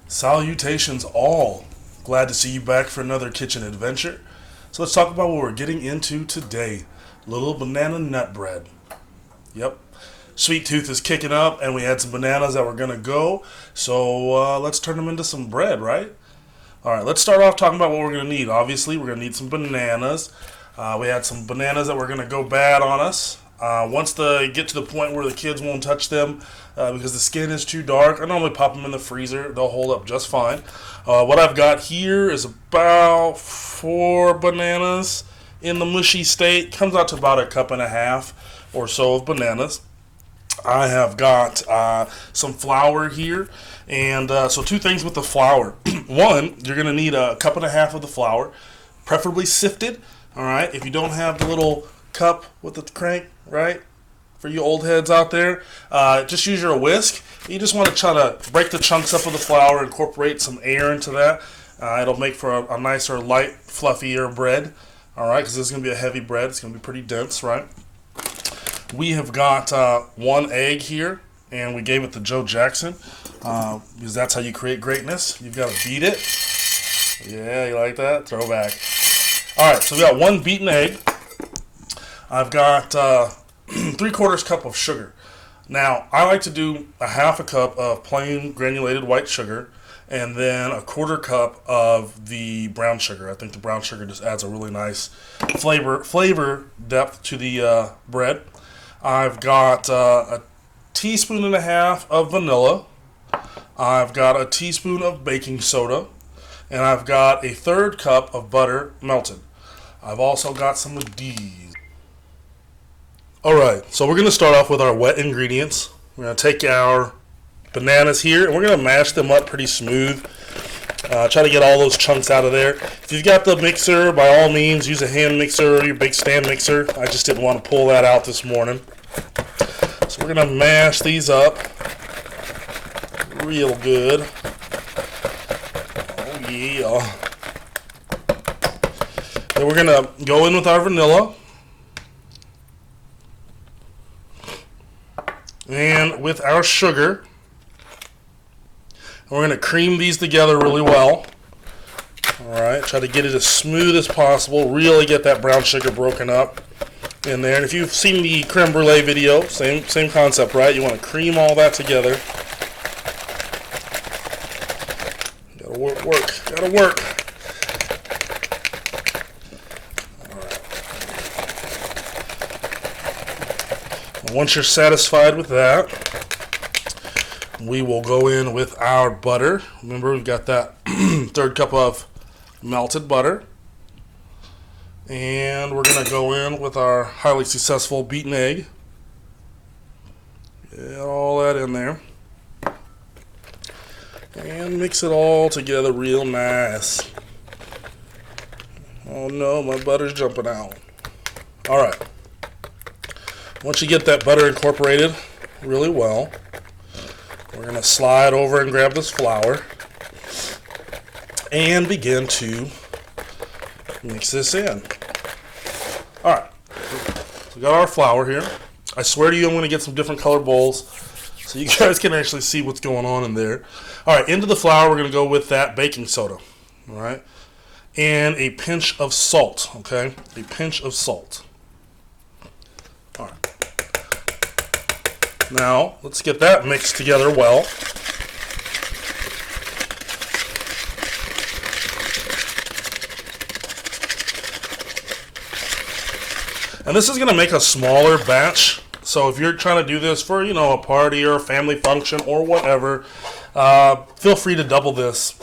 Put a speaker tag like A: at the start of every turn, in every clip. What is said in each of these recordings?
A: Salutations all. Glad to see you back for another kitchen adventure. So let's talk about what we're getting into today. Little banana nut bread. Yep. Sweet tooth is kicking up and we had some bananas that were going to go. So let's turn them into some bread, right? Alright, let's start off talking about what we're going to need. Obviously, we're going to need some bananas. We had some bananas that were going to go bad on us. Once they get to the point where the kids won't touch them because the skin is too dark, I normally pop them in the freezer. They'll hold up just fine. What I've got here is about 4 bananas in the mushy state. Comes out to about 1.5 cups or so of bananas. I have got some flour here. And so 2 things with the flour. One, you're going to need 1.5 cups of the flour, preferably sifted. All right, if you don't have the little cup with the crank, right, for you old heads out there, just use your whisk. You just want to try to break the chunks up of the flour, incorporate some air into that. It'll make for a nicer, light, fluffier bread. All right, because this is going to be a heavy bread. It's going to be pretty dense, right? We have got 1 egg here, and we gave it to Joe Jackson because that's how you create greatness. You've got to beat it. Yeah, you like that? Throwback. All right, so we got 1 beaten egg. I've got 3/4 cup of sugar. Now, I like to do 1/2 cup of plain granulated white sugar and then 1/4 cup of the brown sugar. I think the brown sugar just adds a really nice flavor depth to the bread. I've got 1.5 teaspoons of vanilla. I've got 1 teaspoon of baking soda. And I've got 1/3 cup of butter melted. I've also got some of these. Alright, so we're going to start off with our wet ingredients. We're going to take our bananas here and we're going to mash them up pretty smooth. Try to get all those chunks out of there. If you've got the mixer, by all means, use a hand mixer or your big stand mixer. I just didn't want to pull that out this morning. So we're going to mash these up real good. Oh yeah. Then we're going to go in with our vanilla. And with our sugar. We're going to cream these together really well. Alright, try to get it as smooth as possible. Really get that brown sugar broken up in there. And if you've seen the creme brulee video, same concept, right? You want to cream all that together. Gotta work. Gotta work. Once you're satisfied with that, we will go in with our butter. Remember, we've got that 1/3 cup of melted butter. And we're going to go in with our highly successful beaten egg. Get all that in there. And mix it all together real nice. Oh no, my butter's jumping out. Alright. Once you get that butter incorporated really well, we're going to slide over and grab this flour and begin to mix this in. Alright, so we got our flour here. I swear to you I'm going to get some different colored bowls so you guys can actually see what's going on in there. Alright, into the flour we're going to go with that baking soda. Alright, and a pinch of salt. Okay, a pinch of salt. Alright. Now, let's get that mixed together well. And this is going to make a smaller batch. So if you're trying to do this for, a party or a family function or whatever, feel free to double this.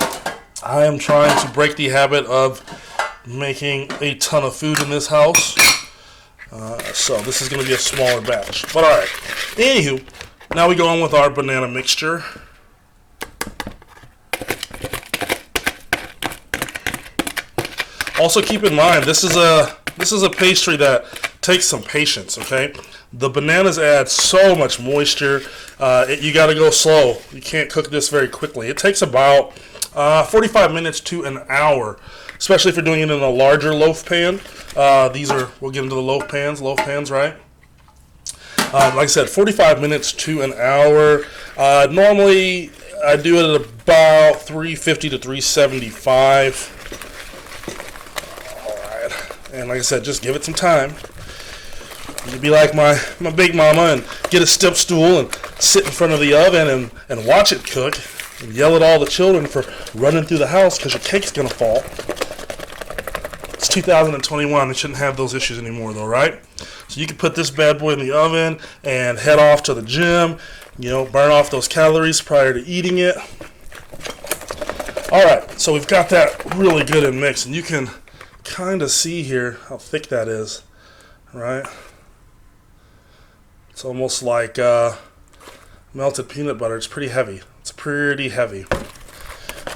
A: I am trying to break the habit of making a ton of food in this house. So this is going to be a smaller batch. But alright. Anywho, now we go on with our banana mixture. Also keep in mind, this is a pastry that takes some patience, okay? The bananas add so much moisture. You got to go slow. You can't cook this very quickly. It takes about 45 minutes to an hour, especially if you're doing it in a larger loaf pan. We'll get into the loaf pans, right? Like I said, 45 minutes to an hour. Normally, I do it at about 350 to 375. Alright. And like I said, just give it some time. You'd be like my big mama and get a step stool and sit in front of the oven and watch it cook and yell at all the children for running through the house because your cake's going to fall. It's 2021. They shouldn't have those issues anymore though, right? So you can put this bad boy in the oven and head off to the gym, you know, burn off those calories prior to eating it. Alright, so we've got that really good and mixed, and you can kind of see here how thick that is, right? It's almost like melted peanut butter. It's pretty heavy. It's pretty heavy.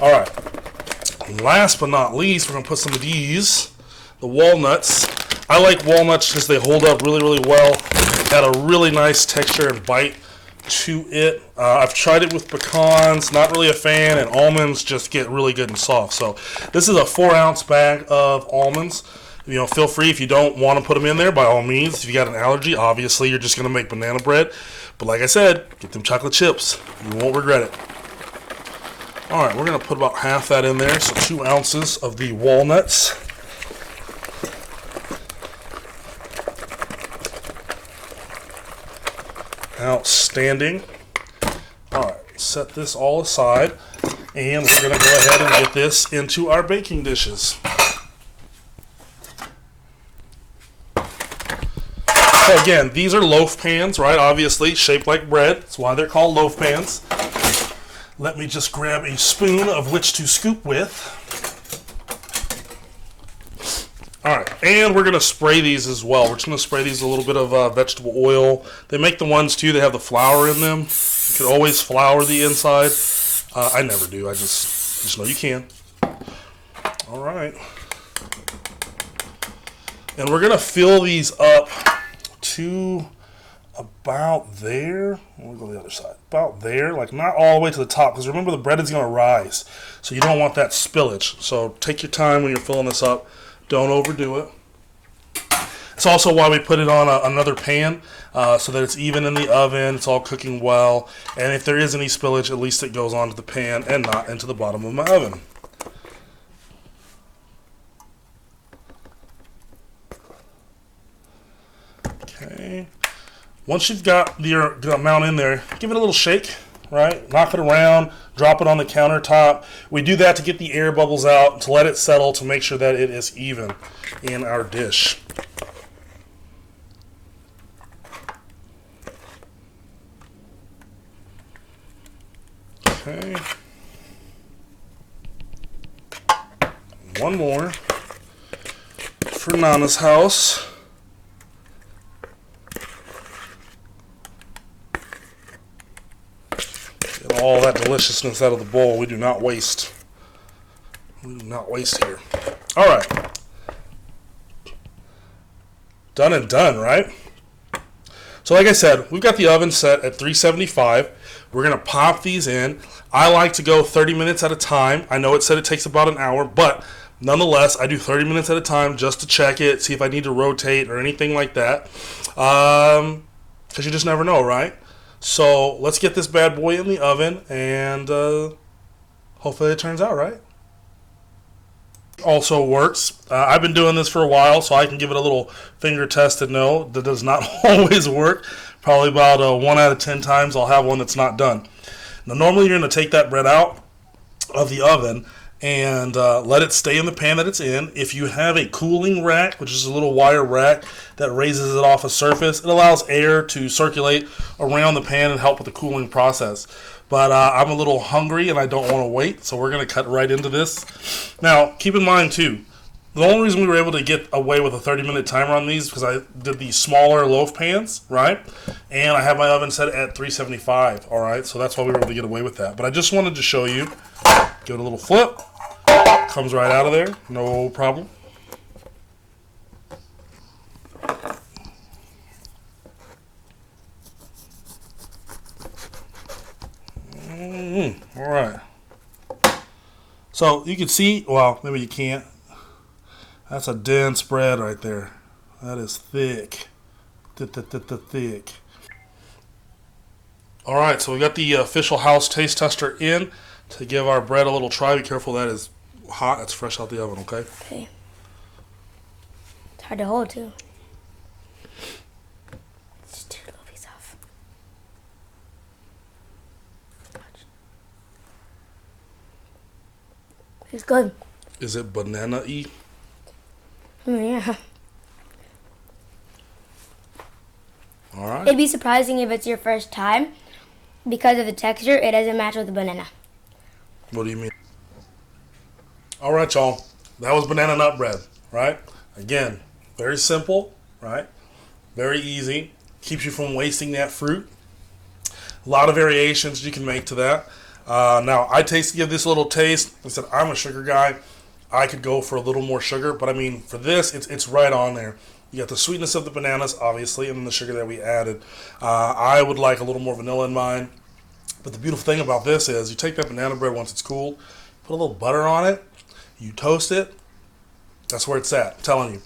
A: Alright, last but not least, we're going to put some of these, the walnuts. I like walnuts because they hold up really, really well. Got a really nice texture and bite to it. I've tried it with pecans, not really a fan, and almonds just get really good and soft. So this is a 4-ounce bag of almonds. You know, feel free if you don't want to put them in there, by all means. If you got an allergy, obviously you're just going to make banana bread. But like I said, get them chocolate chips. You won't regret it. Alright, we're going to put about half that in there, so 2 ounces of the walnuts. Outstanding. Alright, set this all aside, and we're going to go ahead and get this into our baking dishes. So again, these are loaf pans, right? Obviously, shaped like bread. That's why they're called loaf pans. Let me just grab a spoon of which to scoop with. Alright, and we're going to spray these as well. We're just going to spray these a little bit of vegetable oil. They make the ones, too, that have the flour in them. You can always flour the inside. I never do. I just know you can. Alright. And we're going to fill these up to about there. We'll go to the other side. About there, like not all the way to the top, because remember the bread is going to rise. So you don't want that spillage. So take your time when you're filling this up. Don't overdo it. It's also why we put it on another pan so that it's even in the oven. It's all cooking well. And if there is any spillage, at least it goes onto the pan and not into the bottom of my oven. Okay. Once you've got the amount in there, give it a little shake, right? Knock it around, drop it on the countertop. We do that to get the air bubbles out, to let it settle, to make sure that it is even in our dish. Okay. One more for Nana's house. Get all that deliciousness out of the bowl. We do not waste. We do not waste here. All right. Done and done, right? So like I said, we've got the oven set at 375. We're going to pop these in. I like to go 30 minutes at a time. I know it said it takes about an hour, but nonetheless, I do 30 minutes at a time just to check it, see if I need to rotate or anything like that. Because you just never know, right? So let's get this bad boy in the oven, and hopefully it turns out right. Also works. I've been doing this for a while, so I can give it a little finger test and know that does not always work. Probably about 1 out of 10 times I'll have one that's not done. Now normally you're going to take that bread out of the oven and let it stay in the pan that it's in. If you have a cooling rack, which is a little wire rack that raises it off a surface, it allows air to circulate around the pan and help with the cooling process. But I'm a little hungry and I don't want to wait, so we're going to cut right into this. Now, keep in mind too, the only reason we were able to get away with a 30-minute timer on these is because I did the smaller loaf pans, right? And I have my oven set at 375, all right? So that's why we were able to get away with that. But I just wanted to show you. Give it a little flip. Comes right out of there, no problem. All right. So you can see, well, maybe you can't. That's a dense bread right there. That is thick. Thick. All right, so we got the official house taste tester in to give our bread a little try. Be careful, that is hot. That's fresh out the oven, okay?
B: Okay. It's hard to hold, too. It's too loafy off. It's good.
A: Is it banana-y?
B: Yeah.
A: All right.
B: It'd be surprising if it's your first time. Because of the texture, it doesn't match with the banana.
A: What do you mean? All right, y'all. That was banana nut bread, right? Again, very simple, right? Very easy. Keeps you from wasting that fruit. A lot of variations you can make to that. Now, I give this a little taste. I said, I'm a sugar guy. I could go for a little more sugar, but I mean, for this, it's right on there. You got the sweetness of the bananas, obviously, and then the sugar that we added. I would like a little more vanilla in mine. But the beautiful thing about this is you take that banana bread once it's cool, put a little butter on it, you toast it. That's where it's at. I'm telling you.